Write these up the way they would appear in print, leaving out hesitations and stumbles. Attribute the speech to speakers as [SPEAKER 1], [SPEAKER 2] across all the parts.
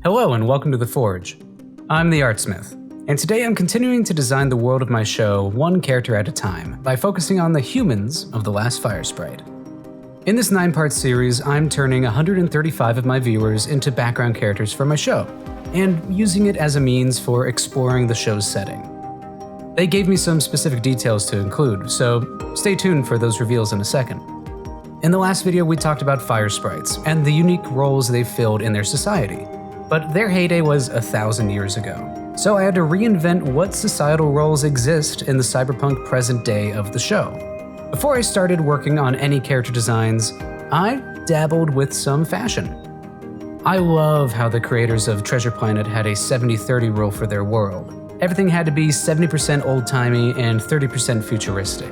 [SPEAKER 1] Hello and welcome to The Forge. I'm the ArtSmith, and today I'm continuing to design the world of my show one character at a time by focusing on the humans of the Last Fire Sprite. In this 9-part series, I'm turning 135 of my viewers into background characters for my show, and using it as a means for exploring the show's setting. They gave me some specific details to include, so stay tuned for those reveals in a second. In the last video, we talked about fire sprites and the unique roles they filled in their society. But their heyday was 1,000 years ago, so I had to reinvent what societal roles exist in the cyberpunk present day of the show. Before I started working on any character designs, I dabbled with some fashion. I love how the creators of Treasure Planet had a 70-30 rule for their world. Everything had to be 70% old-timey and 30% futuristic.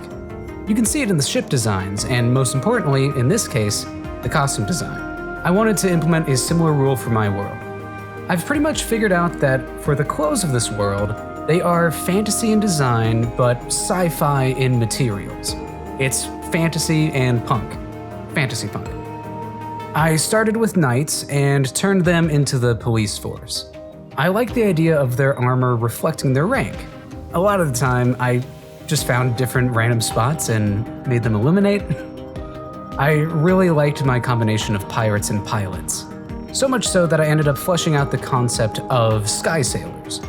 [SPEAKER 1] You can see it in the ship designs, and most importantly, in this case, the costume design. I wanted to implement a similar rule for my world. I've pretty much figured out that for the clothes of this world, they are fantasy in design, but sci-fi in materials. It's fantasy and punk. Fantasy punk. I started with knights and turned them into the police force. I like the idea of their armor reflecting their rank. A lot of the time, I just found different random spots and made them illuminate. I really liked my combination of pirates and pilots. So much so that I ended up fleshing out the concept of sky sailors.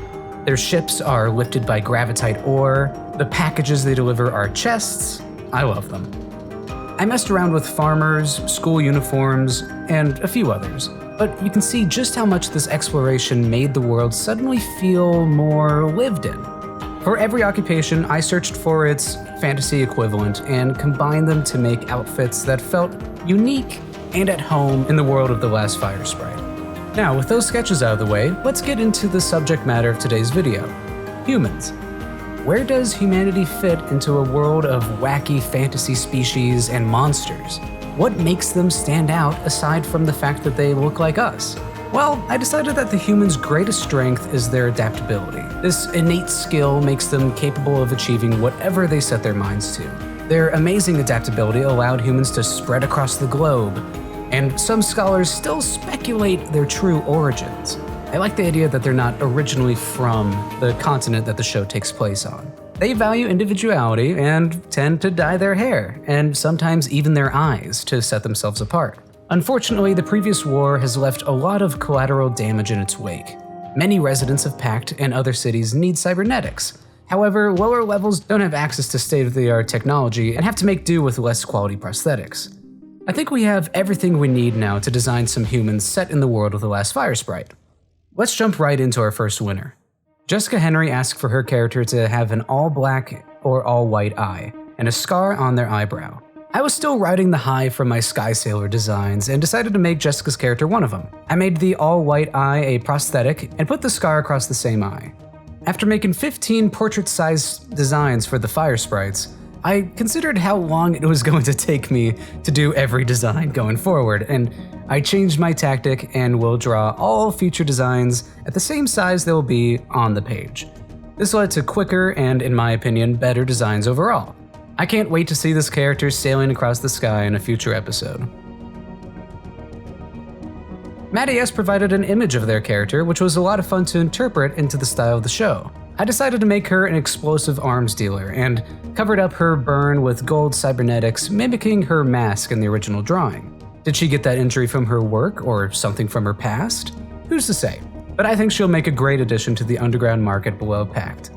[SPEAKER 1] Their ships are lifted by gravitite ore, the packages they deliver are chests. I love them. I messed around with farmers, school uniforms, and a few others, but you can see just how much this exploration made the world suddenly feel more lived in. For every occupation, I searched for its fantasy equivalent and combined them to make outfits that felt unique and at home in the world of the Last Fire Sprite. Now, with those sketches out of the way, let's get into the subject matter of today's video: humans. Where does humanity fit into a world of wacky fantasy species and monsters? What makes them stand out aside from the fact that they look like us? Well, I decided that the humans' greatest strength is their adaptability. This innate skill makes them capable of achieving whatever they set their minds to. Their amazing adaptability allowed humans to spread across the globe, and some scholars still speculate their true origins. I like the idea that they're not originally from the continent that the show takes place on. They value individuality and tend to dye their hair, and sometimes even their eyes, to set themselves apart. Unfortunately, the previous war has left a lot of collateral damage in its wake. Many residents of Pact and other cities need cybernetics. However, lower levels don't have access to state-of-the-art technology and have to make do with less quality prosthetics. I think we have everything we need now to design some humans set in the world of the Last Fire Sprite. Let's jump right into our first winner. Jessica Henry asked for her character to have an all-black or all-white eye and a scar on their eyebrow. I was still riding the high from my Sky Sailor designs and decided to make Jessica's character one of them. I made the all-white eye a prosthetic and put the scar across the same eye. After making 15 portrait-sized designs for the fire sprites, I considered how long it was going to take me to do every design going forward, and I changed my tactic and will draw all future designs at the same size they will be on the page. This led to quicker and, in my opinion, better designs overall. I can't wait to see this character sailing across the sky in a future episode. Madi.S provided an image of their character, which was a lot of fun to interpret into the style of the show. I decided to make her an explosive arms dealer and covered up her burn with gold cybernetics, mimicking her mask in the original drawing. Did she get that injury from her work or something from her past? Who's to say? But I think she'll make a great addition to the underground market below Pact.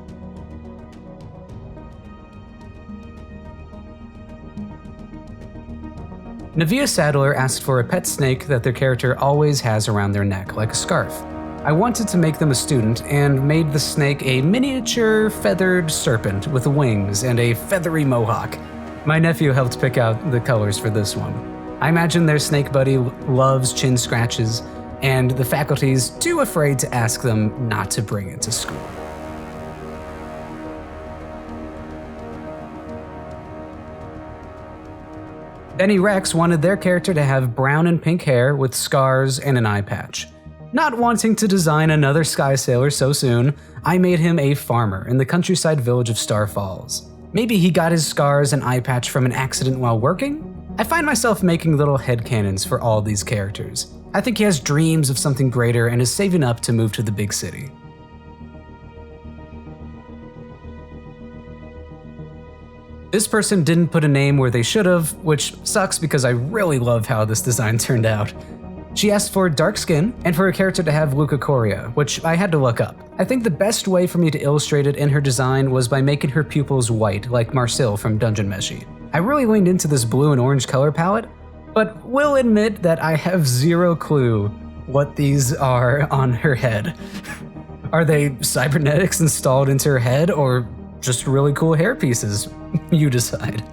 [SPEAKER 1] Nevaeh Sadler asked for a pet snake that their character always has around their neck, like a scarf. I wanted to make them a student and made the snake a miniature feathered serpent with wings and a feathery mohawk. My nephew helped pick out the colors for this one. I imagine their snake buddy loves chin scratches, and the faculty's too afraid to ask them not to bring it to school. Benny Rex wanted their character to have brown and pink hair with scars and an eye patch. Not wanting to design another Sky Sailor so soon, I made him a farmer in the countryside village of Star Falls. Maybe he got his scars and eye patch from an accident while working? I find myself making little headcanons for all these characters. I think he has dreams of something greater and is saving up to move to the big city. This person didn't put a name where they should have, which sucks because I really love how this design turned out. She asked for dark skin and for a character to have leukocoria, which I had to look up. I think the best way for me to illustrate it in her design was by making her pupils white, like Marcille from Dungeon Meshi. I really leaned into this blue and orange color palette, but will admit that I have zero clue what these are on her head. Are they cybernetics installed into her head, or just really cool hair pieces? You decide.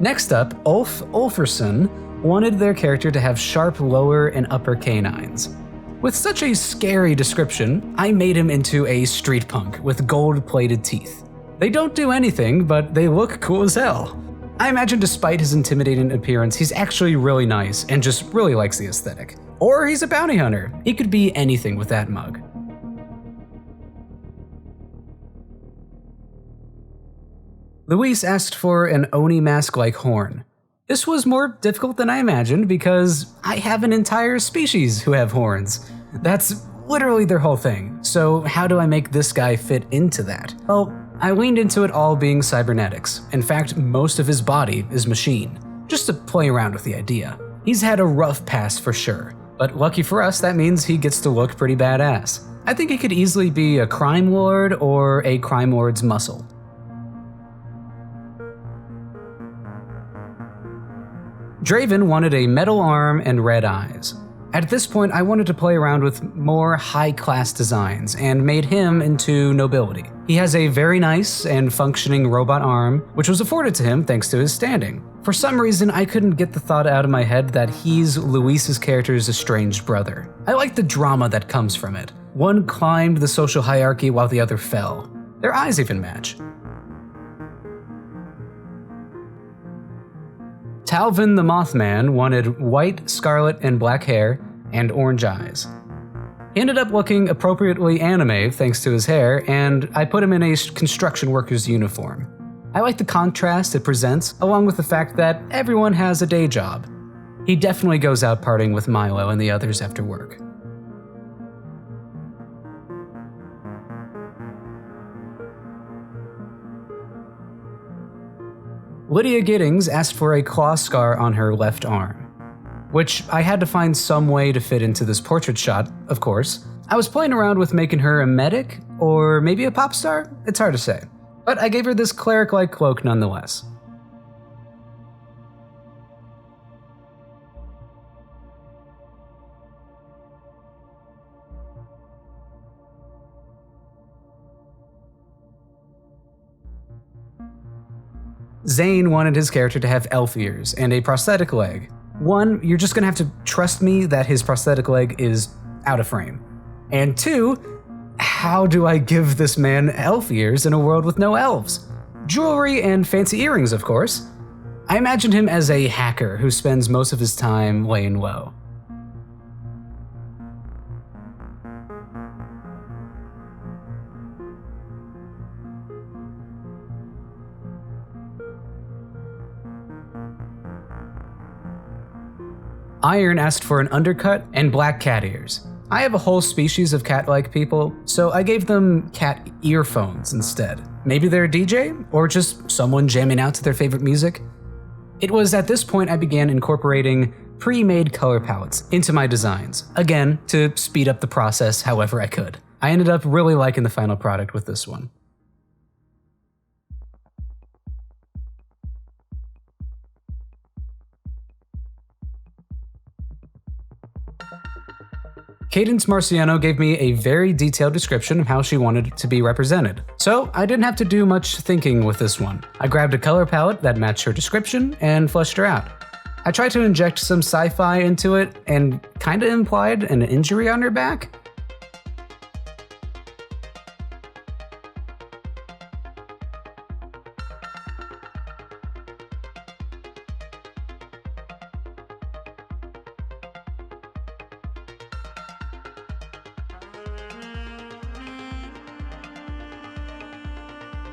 [SPEAKER 1] Next up, Ulf Ulfrson wanted their character to have sharp lower and upper canines. With such a scary description, I made him into a street punk with gold-plated teeth. They don't do anything, but they look cool as hell. I imagine despite his intimidating appearance, he's actually really nice and just really likes the aesthetic. Or he's a bounty hunter. He could be anything with that mug. Luis asked for an Oni mask-like horn. This was more difficult than I imagined because I have an entire species who have horns. That's literally their whole thing. So how do I make this guy fit into that? Well, I leaned into it all being cybernetics. In fact, most of his body is machine, just to play around with the idea. He's had a rough past for sure, but lucky for us, that means he gets to look pretty badass. I think he could easily be a crime lord or a crime lord's muscle. Draven wanted a metal arm and red eyes. At this point, I wanted to play around with more high-class designs and made him into nobility. He has a very nice and functioning robot arm, which was afforded to him thanks to his standing. For some reason, I couldn't get the thought out of my head that he's Luis's character's estranged brother. I like the drama that comes from it. One climbed the social hierarchy while the other fell. Their eyes even match. Talvin the Mothman wanted white, scarlet, and black hair, and orange eyes. He ended up looking appropriately anime thanks to his hair, and I put him in a construction worker's uniform. I like the contrast it presents, along with the fact that everyone has a day job. He definitely goes out partying with Milo and the others after work. Lydia Gittings asked for a claw scar on her left arm, which I had to find some way to fit into this portrait shot, of course. I was playing around with making her a medic, or maybe a pop star? It's hard to say. But I gave her this cleric-like cloak nonetheless. Zane wanted his character to have elf ears and a prosthetic leg. One, you're just gonna have to trust me that his prosthetic leg is out of frame. And two, how do I give this man elf ears in a world with no elves? Jewelry and fancy earrings, of course. I imagined him as a hacker who spends most of his time laying low. Iron asked for an undercut and black cat ears. I have a whole species of cat-like people, so I gave them cat earphones instead. Maybe they're a DJ, or just someone jamming out to their favorite music? It was at this point I began incorporating pre-made color palettes into my designs, again, to speed up the process however I could. I ended up really liking the final product with this one. Kadence Marciano gave me a very detailed description of how she wanted it to be represented, so I didn't have to do much thinking with this one. I grabbed a color palette that matched her description and fleshed her out. I tried to inject some sci-fi into it and kinda implied an injury on her back.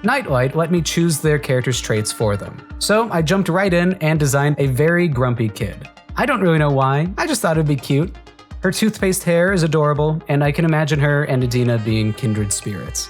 [SPEAKER 1] Nightlight let me choose their character's traits for them. So I jumped right in and designed a very grumpy kid. I don't really know why, I just thought it'd be cute. Her toothpaste hair is adorable, and I can imagine her and Adina being kindred spirits.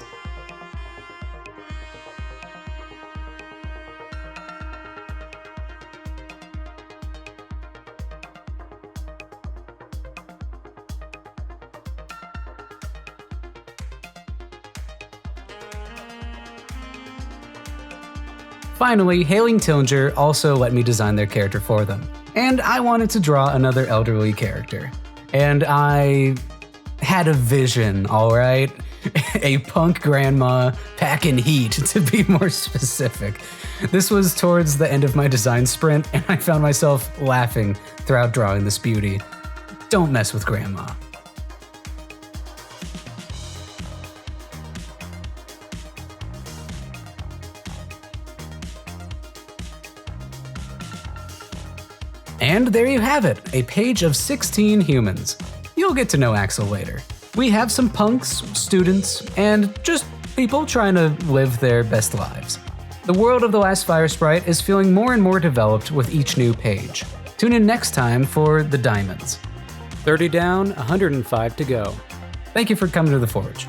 [SPEAKER 1] Finally, Hailee Tillinger also let me design their character for them. And I wanted to draw another elderly character. And I had a vision, alright? A punk grandma packing heat, to be more specific. This was towards the end of my design sprint, and I found myself laughing throughout drawing this beauty. Don't mess with grandma. And there you have it, a page of 16 humans. You'll get to know Axel later. We have some punks, students, and just people trying to live their best lives. The world of the Last Fire Sprite is feeling more and more developed with each new page. Tune in next time for the diamonds. 30 down, 105 to go. Thank you for coming to the Forge.